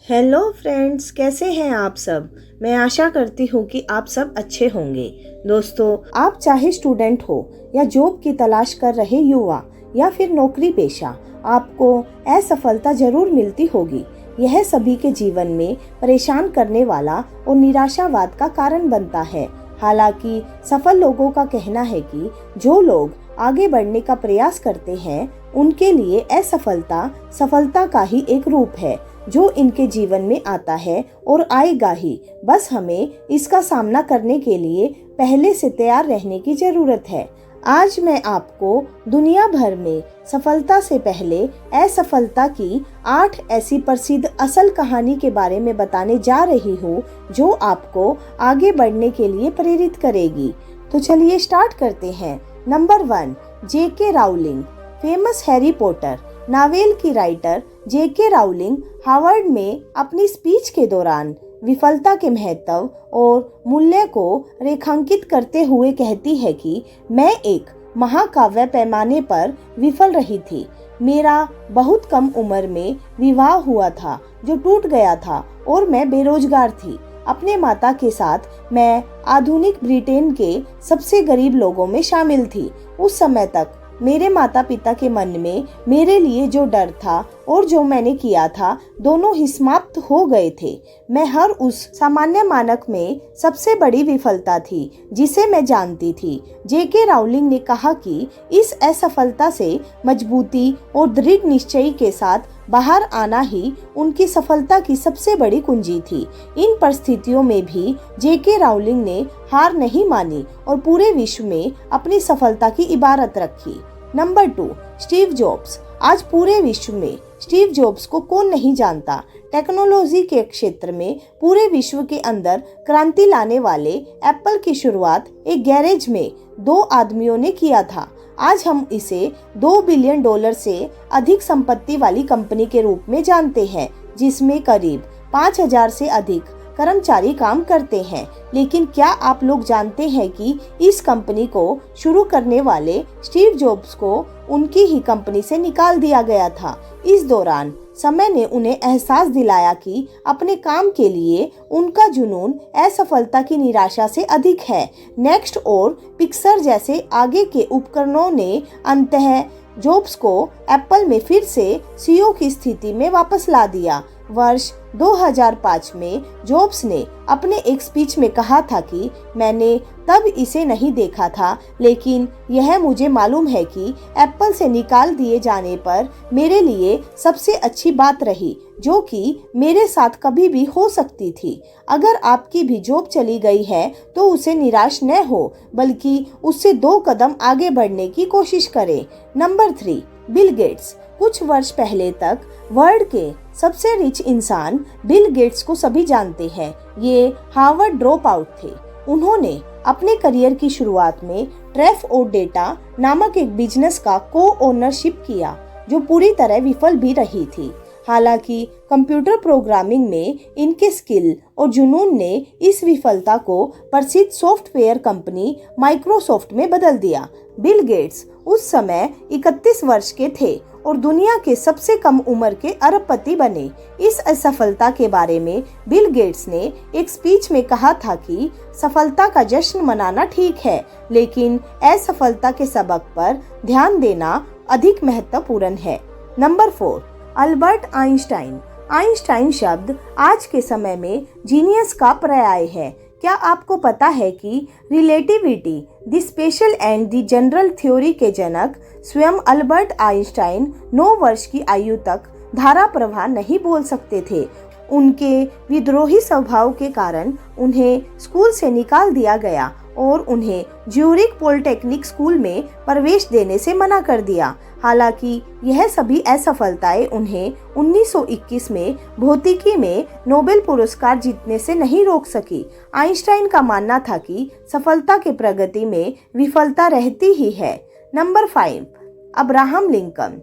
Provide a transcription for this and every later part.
Hello friends, कैसे हैं आप सब। मैं आशा करती हूँ कि आप सब अच्छे होंगे। दोस्तों, आप चाहे स्टूडेंट हो या जॉब की तलाश कर रहे युवा या फिर नौकरी पेशा, आपको असफलता जरूर मिलती होगी। यह सभी के जीवन में परेशान करने वाला और निराशावाद का कारण बनता है। हालांकि सफल लोगों का कहना है कि जो लोग आगे बढ़ने का प्रयास करते हैं उनके लिए असफलता सफलता का ही एक रूप है जो इनके जीवन में आता है और आएगा ही। बस हमें इसका सामना करने के लिए पहले से तैयार रहने की जरूरत है। आज मैं आपको दुनिया भर में सफलता से पहले असफलता की 8 ऐसी प्रसिद्ध असल कहानी के बारे में बताने जा रही हूँ जो आपको आगे बढ़ने के लिए प्रेरित करेगी। तो चलिए स्टार्ट करते हैं। Number 1, J.K. Rowling. Famous Harry Potter novel की राइटर J.K. राउलिंग हार्वर्ड में अपनी स्पीच के दौरान विफलता के महत्व और मूल्य को रेखांकित करते हुए कहती है कि मैं एक महाकाव्य पैमाने पर विफल रही थी। मेरा बहुत कम उम्र में विवाह हुआ था जो टूट गया था और मैं बेरोजगार थी। अपने माता के साथ मैं आधुनिक ब्रिटेन के सबसे गरीब लोगों में शामिल थी। उस समय तक मेरे माता पिता के मन में मेरे लिए जो डर था और जो मैंने किया था दोनों ही समाप्त हो गए थे। मैं हर उस सामान्य मानक में सबसे बड़ी विफलता थी जिसे मैं जानती थी। J.K. राउलिंग ने कहा कि इस असफलता से मजबूती और दृढ़ निश्चय के साथ बाहर आना ही उनकी सफलता की सबसे बड़ी कुंजी थी। इन परिस्थितियों में भी J.K. राउलिंग ने हार नहीं मानी और पूरे विश्व में अपनी सफलता की इबारत रखी। Number 2, Steve jobs. आज पूरे विश्व में स्टीव जॉब्स को कौन नहीं जानता। टेक्नोलॉजी के क्षेत्र में पूरे विश्व के अंदर क्रांति लाने वाले एप्पल की शुरुआत एक गैरेज में 2 आदमियों ने किया था। आज हम इसे $2 बिलियन से अधिक संपत्ति वाली कंपनी के रूप में जानते हैं, जिसमें करीब 5,000 से अधिक कर्मचारी काम करते हैं। लेकिन क्या आप लोग जानते हैं कि इस कंपनी को शुरू करने वाले स्टीव जॉब्स को उनकी ही कंपनी से निकाल दिया गया था। इस दौरान समय ने उन्हें एहसास दिलाया कि अपने काम के लिए उनका जुनून असफलता की निराशा से अधिक है। नेक्स्ट और पिक्सर जैसे आगे के उपकरणों ने अंततः जॉब्स को एप्पल में फिर से सीईओ की स्थिति में वापस ला दिया। वर्ष 2005 में जॉब्स ने अपने एक स्पीच में कहा था कि मैंने तब इसे नहीं देखा था, लेकिन यह मुझे मालूम है कि एप्पल से निकाल दिए जाने पर मेरे लिए सबसे अच्छी बात रही जो कि मेरे साथ कभी भी हो सकती थी। अगर आपकी भी जॉब चली गई है तो उसे निराश न हो, बल्कि उससे 2 कदम आगे बढ़ने की कोशिश करें। Number 3, Bill Gates. कुछ वर्ष पहले तक वर्ल्ड के सबसे रिच इंसान बिल गेट्स को सभी जानते हैं। ये हार्वर्ड ड्रॉप आउट थे। उन्होंने अपने करियर की शुरुआत में ट्रैफ और डेटा नामक एक बिजनेस का को-ओनरशिप किया जो पूरी तरह विफल भी रही थी। हालांकि कंप्यूटर प्रोग्रामिंग में इनके स्किल और जुनून ने इस विफलता को प्रसिद्ध सॉफ्टवेयर कंपनी माइक्रोसॉफ्ट में बदल दिया। बिल गेट्स उस समय 31 वर्ष के थे और दुनिया के सबसे कम उम्र के अरबपति बने। इस असफलता के बारे में बिल गेट्स ने एक स्पीच में कहा था कि सफलता का जश्न मनाना ठीक है, लेकिन असफलता के सबक पर ध्यान देना अधिक महत्वपूर्ण है। Number 4, Albert Einstein. आइंस्टाइन शब्द आज के समय में जीनियस का पर्याय है। क्या आपको पता है कि relativity, the special and the general theory के जनक स्वयं अल्बर्ट आइंस्टाइन 9 वर्ष की आयु तक धारा प्रवाह नहीं बोल सकते थे। उनके विद्रोही स्वभाव के कारण उन्हें स्कूल से निकाल दिया गया और उन्हें ज्यूरिख पॉलिटेक्निक स्कूल में प्रवेश देने से मना कर दिया। हालांकि यह सभी असफलताएं उन्हें 1921 में भौतिकी में नोबेल पुरस्कार जीतने से नहीं रोक सकी। आइंस्टाइन का मानना था कि सफलता के प्रगति में विफलता रहती ही है। Number 5, Abraham Lincoln.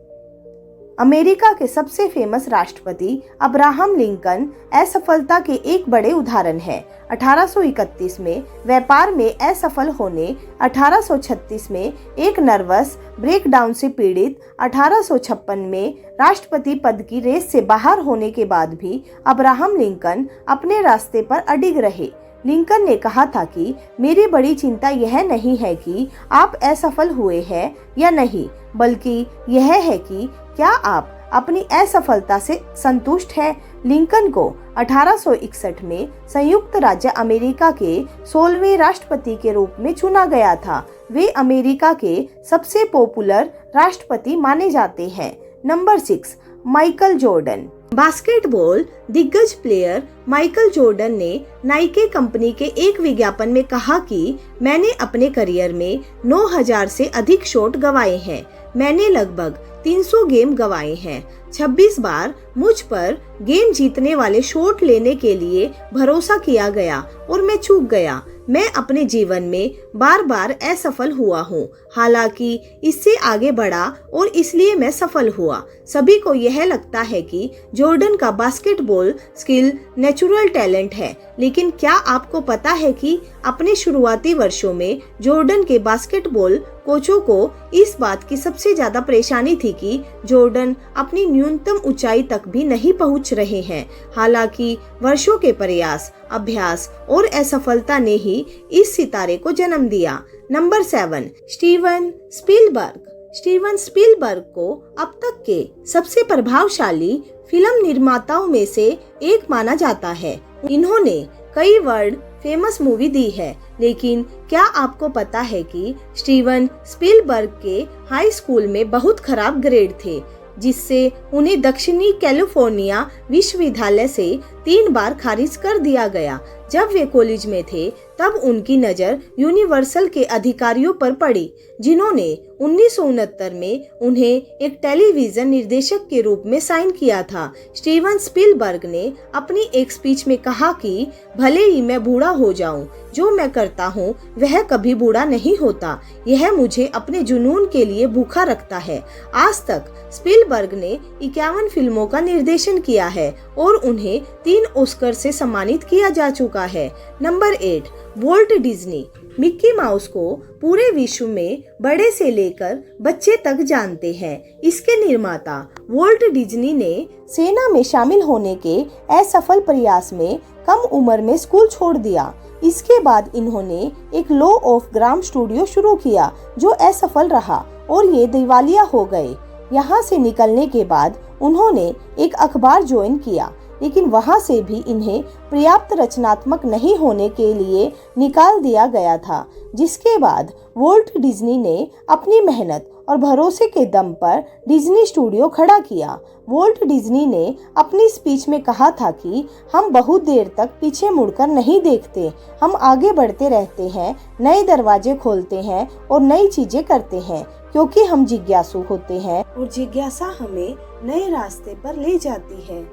अमेरिका के सबसे फेमस राष्ट्रपति अब्राहम लिंकन असफलता के एक बड़े उदाहरण है। 1831 में व्यापार में असफल होने, 1836 में एक नर्वस ब्रेकडाउन से पीड़ित, 1856 में राष्ट्रपति पद की रेस से बाहर होने के बाद भी अब्राहम लिंकन अपने रास्ते पर अडिग रहे। लिंकन ने कहा था कि मेरी बड़ी चिंता यह नहीं है कि आप असफल हुए हैं या नहीं, बल्कि यह है कि क्या आप अपनी असफलता से संतुष्ट हैं। लिंकन को 1861 में संयुक्त राज्य अमेरिका के 16वें राष्ट्रपति के रूप में चुना गया था। वे अमेरिका के सबसे पॉपुलर राष्ट्रपति माने जाते हैं। Number 6, Michael Jordan. बास्केटबॉल दिग्गज प्लेयर माइकल जॉर्डन ने नाइके कंपनी के एक विज्ञापन में कहा कि मैंने अपने करियर में 9000 से अधिक शॉट गंवाए हैं। मैंने लगभग 300 गेम गंवाए हैं। 26 बार मुझ पर गेम जीतने वाले शॉट लेने के लिए भरोसा किया गया और मैं चूक गया। मैं अपने जीवन में बार बार असफल हुआ हूँ, हालांकि इससे आगे बढ़ा और इसलिए मैं सफल हुआ। सभी को यह लगता है कि जॉर्डन का बास्केटबॉल स्किल नेचुरल टैलेंट है, लेकिन क्या आपको पता है कि अपने शुरुआती वर्षों में जॉर्डन के बास्केटबॉल कोचों को इस बात की सबसे ज्यादा परेशानी थी कि जॉर्डन अपनी न्यूनतम ऊंचाई तक भी नहीं पहुंच रहे हैं। हालांकि वर्षों के प्रयास, अभ्यास और असफलता ने ही इस सितारे को जन्म दिया। Number 7, Steven Spielberg. Steven Spielberg को अब तक के सबसे प्रभावशाली फिल्म निर्माताओं में से एक माना जाता है। इन्होंने कई वर्ल्ड फेमस मूवी दी है, लेकिन क्या आपको पता है कि स्टीवन स्पीलबर्ग के हाई स्कूल में बहुत खराब ग्रेड थे, जिससे उन्हें दक्षिणी कैलिफोर्निया विश्वविद्यालय से 3 बार खारिज कर दिया गया। जब वे कॉलेज में थे तब उनकी नज़र यूनिवर्सल के अधिकारियों पर पड़ी, जिन्होंने 1969 में उन्हें एक टेलीविजन निर्देशक के रूप में साइन किया था। स्टीवन स्पीलबर्ग ने अपनी एक स्पीच में कहा कि भले ही मैं बूढ़ा हो जाऊं, जो मैं करता हूं वह कभी बूढ़ा नहीं होता। यह मुझे अपने जुनून के लिए भूखा रखता है। आज तक स्पीलबर्ग ने 51 फिल्मों का निर्देशन किया है और उन्हें 3 ऑस्कर से सम्मानित किया जा चुका है। Number 8, Walt Disney. Mickey mouse को पूरे विश्व में बड़े से लेकर बच्चे तक जानते हैं। इसके निर्माता वॉल्ट डिज्नी ने सेना में शामिल होने के असफल प्रयास में कम उम्र में स्कूल छोड़ दिया। इसके बाद इन्होंने एक लॉ ऑफ ग्राम स्टूडियो शुरू किया, जो असफल रहा और ये दिवालिया हो गए। यहाँ से निकलने के बाद उन्होंने एक अखबार ज्वाइन किया, लेकिन वहां से भी इन्हें पर्याप्त रचनात्मक नहीं होने के लिए निकाल दिया गया था, जिसके बाद वॉल्ट डिज्नी ने अपनी मेहनत और भरोसे के दम पर डिज्नी स्टूडियो खड़ा किया। वॉल्ट डिज्नी ने अपनी स्पीच में कहा था कि हम बहुत देर तक पीछे मुड़कर नहीं देखते, हम आगे बढ़ते रहते हैं, नए दरवाजे खोलते हैं और नई चीजें करते हैं, क्योंकि हम जिज्ञासु होते हैं और जिज्ञासा हमें नए रास्ते पर ले जाती है।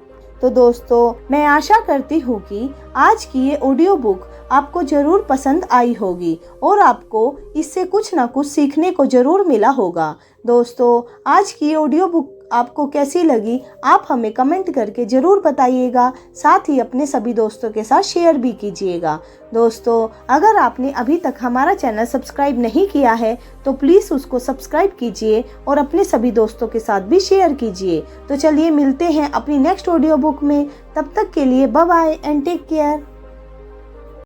तो दोस्तों, मैं आशा करती हूँ कि आज की ये ऑडियो बुक आपको जरूर पसंद आई होगी और आपको इससे कुछ ना कुछ सीखने को जरूर मिला होगा। दोस्तों, आज की ऑडियो बुक आपको कैसी लगी आप हमें कमेंट करके ज़रूर बताइएगा। साथ ही अपने सभी दोस्तों के साथ शेयर भी कीजिएगा। दोस्तों, अगर आपने अभी तक हमारा चैनल सब्सक्राइब नहीं किया है तो प्लीज़ उसको सब्सक्राइब कीजिए और अपने सभी दोस्तों के साथ भी शेयर कीजिए। तो चलिए मिलते हैं अपनी नेक्स्ट ऑडियो बुक में। तब तक के लिए bye bye and take care.